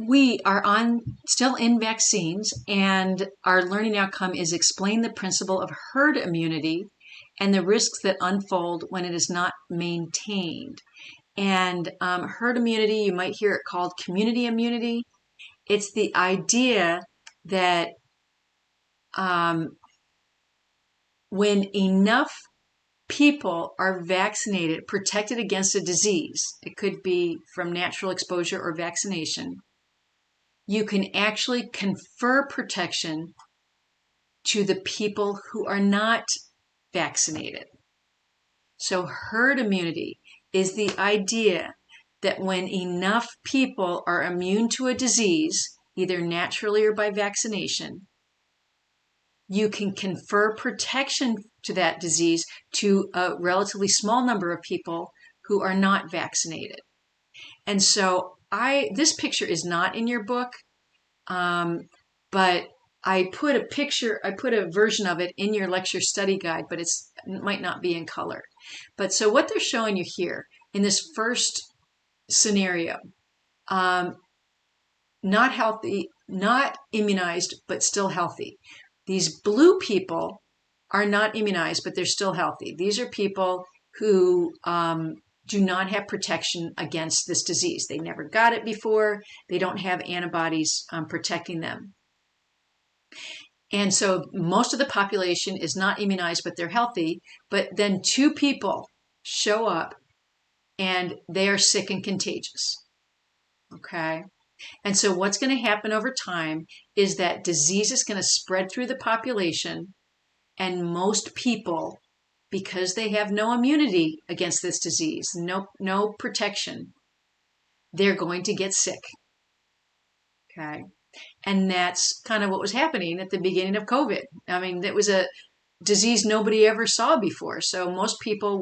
We are still in vaccines, and our learning outcome is explain the principle of herd immunity and the risks that unfold when it is not maintained. And herd immunity, you might hear it called community immunity. It's the idea that um, when enough people are vaccinated, protected against a disease, it could be from natural exposure or vaccination, you can actually confer protection to the people who are not vaccinated. So herd immunity is the idea that when enough people are immune to a disease, either naturally or by vaccination, you can confer protection to that disease to a relatively small number of people who are not vaccinated. And so this picture is not in your book, but I put a version of it in your lecture study guide, but it might not be in color. But so what they're showing you here in this first scenario, not healthy, not immunized, but still healthy. These blue people are not immunized, but they're still healthy. These are people who do not have protection against this disease. They never got it before. They don't have antibodies protecting them. And so most of the population is not immunized, but they're healthy. But then two people show up and they are sick and contagious. Okay. And so what's going to happen over time is that disease is going to spread through the population, and most people, because they have no immunity against this disease, no protection, they're going to get sick. Okay. And that's kind of what was happening at the beginning of COVID. I mean, that was a disease nobody ever saw before. So most people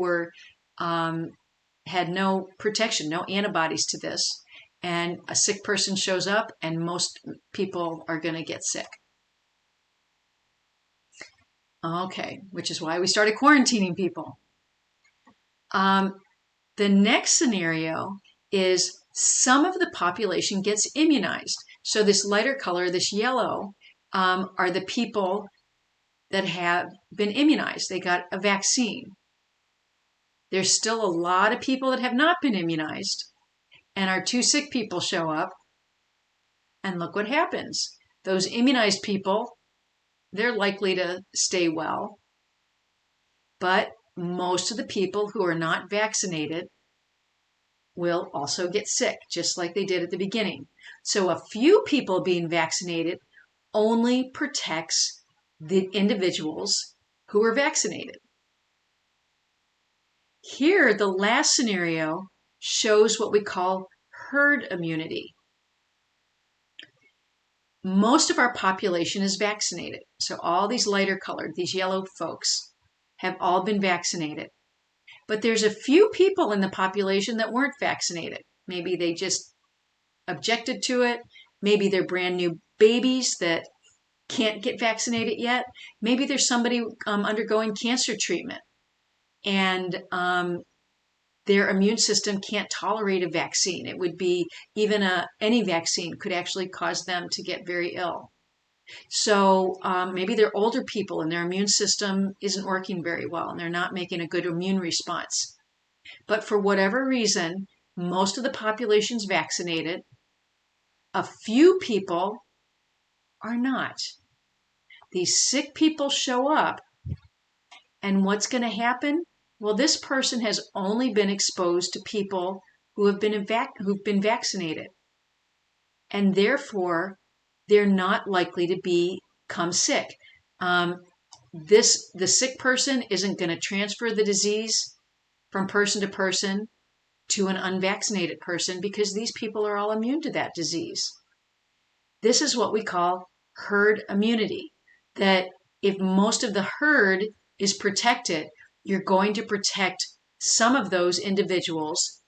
had no protection, no antibodies to this. And a sick person shows up, and most people are going to get sick. Okay, which is why we started quarantining people. The next scenario is some of the population gets immunized. So this lighter color, this yellow, are the people that have been immunized. They got a vaccine. There's still a lot of people that have not been immunized. And our two sick people show up, and look what happens. Those immunized people, they're likely to stay well. But most of the people who are not vaccinated will also get sick, just like they did at the beginning. So a few people being vaccinated only protects the individuals who are vaccinated. Here, the last scenario shows what we call herd immunity. Most of our population is vaccinated. So all these lighter colored, these yellow folks, have all been vaccinated. But there's a few people in the population that weren't vaccinated. Maybe they just objected to it. Maybe they're brand new babies that can't get vaccinated yet. Maybe there's somebody undergoing cancer treatment, and their immune system can't tolerate a vaccine. It would be even any vaccine could actually cause them to get very ill. So maybe they're older people and their immune system isn't working very well and they're not making a good immune response. But for whatever reason, most of the population's vaccinated. A few people are not. These sick people show up, and what's going to happen? Well, this person has only been exposed to people who've been vaccinated, and therefore they're not likely to become sick. The sick person isn't going to transfer the disease from person to person to an unvaccinated person because these people are all immune to that disease. This is what we call herd immunity, that if most of the herd is protected, you're going to protect some of those individuals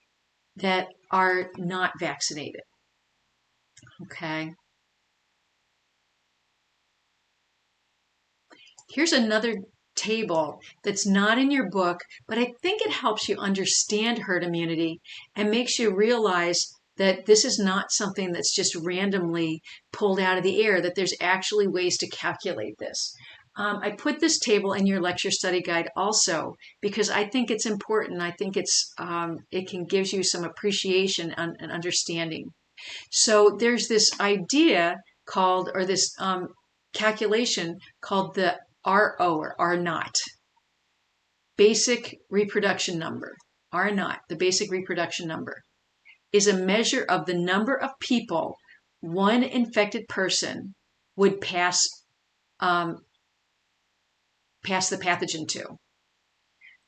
that are not vaccinated. Okay. Here's another table that's not in your book, but I think it helps you understand herd immunity and makes you realize that this is not something that's just randomly pulled out of the air, that there's actually ways to calculate this. I put this table in your lecture study guide also because I think it's important. I think it can give you some appreciation and understanding. So there's this idea called, or this calculation called the RO, or R naught, basic reproduction number. R naught, the basic reproduction number, is a measure of the number of people one infected person would pass the pathogen to.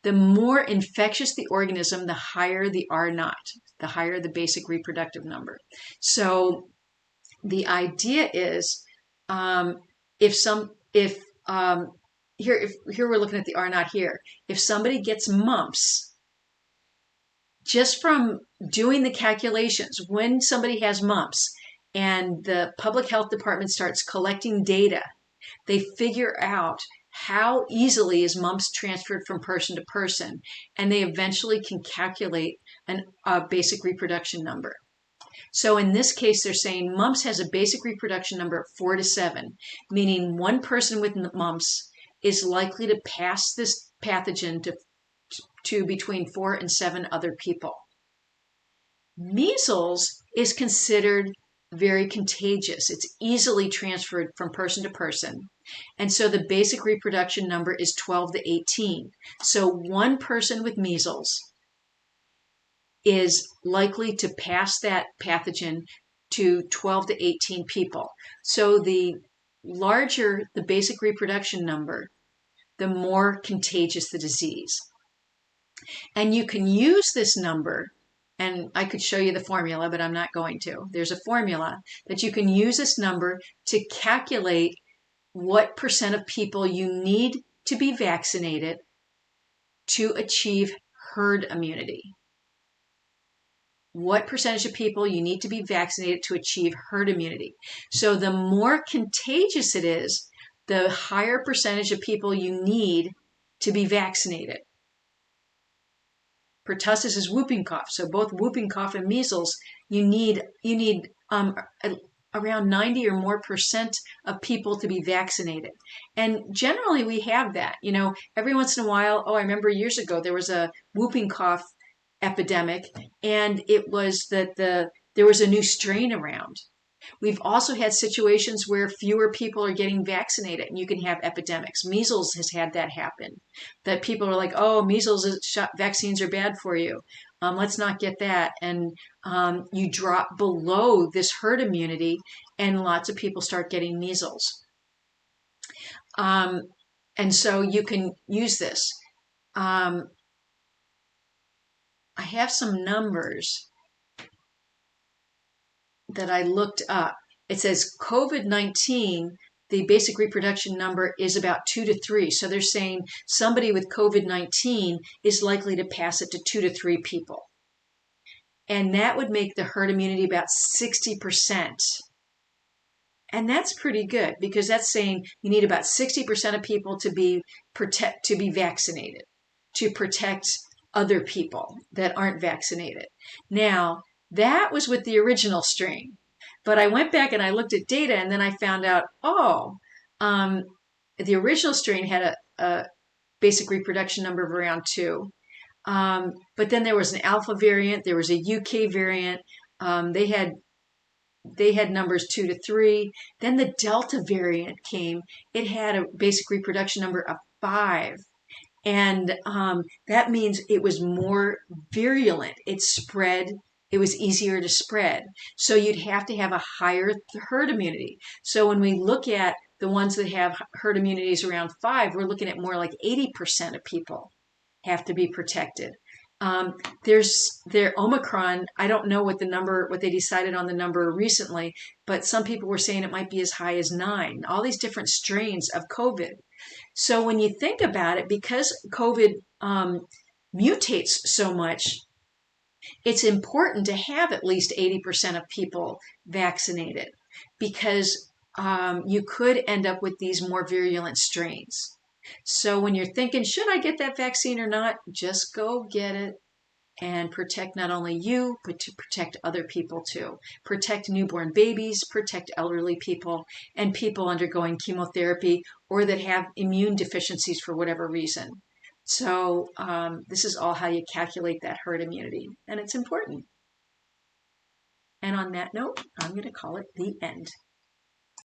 The more infectious the organism, the higher the R naught, the higher the basic reproductive number. So the idea is, here we're looking at the R naught here. If somebody gets mumps, just from doing the calculations, when somebody has mumps and the public health department starts collecting data, they figure out how easily is mumps transferred from person to person, and they eventually can calculate a basic reproduction number. So in this case, they're saying mumps has a basic reproduction number of 4 to 7, meaning one person with mumps is likely to pass this pathogen to between 4 and 7 other people. Measles is considered very contagious. It's easily transferred from person to person. And so the basic reproduction number is 12 to 18. So one person with measles is likely to pass that pathogen to 12 to 18 people. So the larger the basic reproduction number, the more contagious the disease. And you can use this number, and I could show you the formula, but I'm not going to. There's a formula that you can use this number to calculate what percent of people you need to be vaccinated to achieve herd immunity. What percentage of people you need to be vaccinated to achieve herd immunity. So the more contagious it is, the higher percentage of people you need to be vaccinated. Pertussis is whooping cough. So both whooping cough and measles, you need around 90 or more percent of people to be vaccinated. And generally we have that. Every once in a while, I remember years ago there was a whooping cough epidemic, and it was that there was a new strain around. We've also had situations where fewer people are getting vaccinated, and you can have epidemics. Measles has had that happen, that people are like, measles vaccines are bad for you. Let's not get that. And you drop below this herd immunity, and lots of people start getting measles. And so you can use this. I have some numbers that I looked up. It says COVID-19, the basic reproduction number is about 2 to 3. So they're saying somebody with COVID-19 is likely to pass it to 2 to 3 people. And that would make the herd immunity about 60%. And that's pretty good, because that's saying you need about 60% of people to be vaccinated to protect other people that aren't vaccinated. Now, that was with the original strain. But I went back and I looked at data, and then I found out, the original strain had a basic reproduction number of around 2. But then there was an alpha variant, there was a UK variant. They had numbers 2 to 3. Then the Delta variant came. It had a basic reproduction number of 5. And that means it was more virulent. It was easier to spread. So you'd have to have a higher herd immunity. So when we look at the ones that have herd immunities around 5, we're looking at more like 80% of people have to be protected. There's their Omicron. I don't know what they decided on the number recently, but some people were saying it might be as high as 9, all these different strains of COVID. So when you think about it, because COVID mutates so much, it's important to have at least 80% of people vaccinated, because you could end up with these more virulent strains. So when you're thinking, should I get that vaccine or not? Just go get it and protect not only you, but to protect other people too. Protect newborn babies, protect elderly people, and people undergoing chemotherapy or that have immune deficiencies for whatever reason. So this is all how you calculate that herd immunity, and it's important. And on that note, I'm going to call it the end.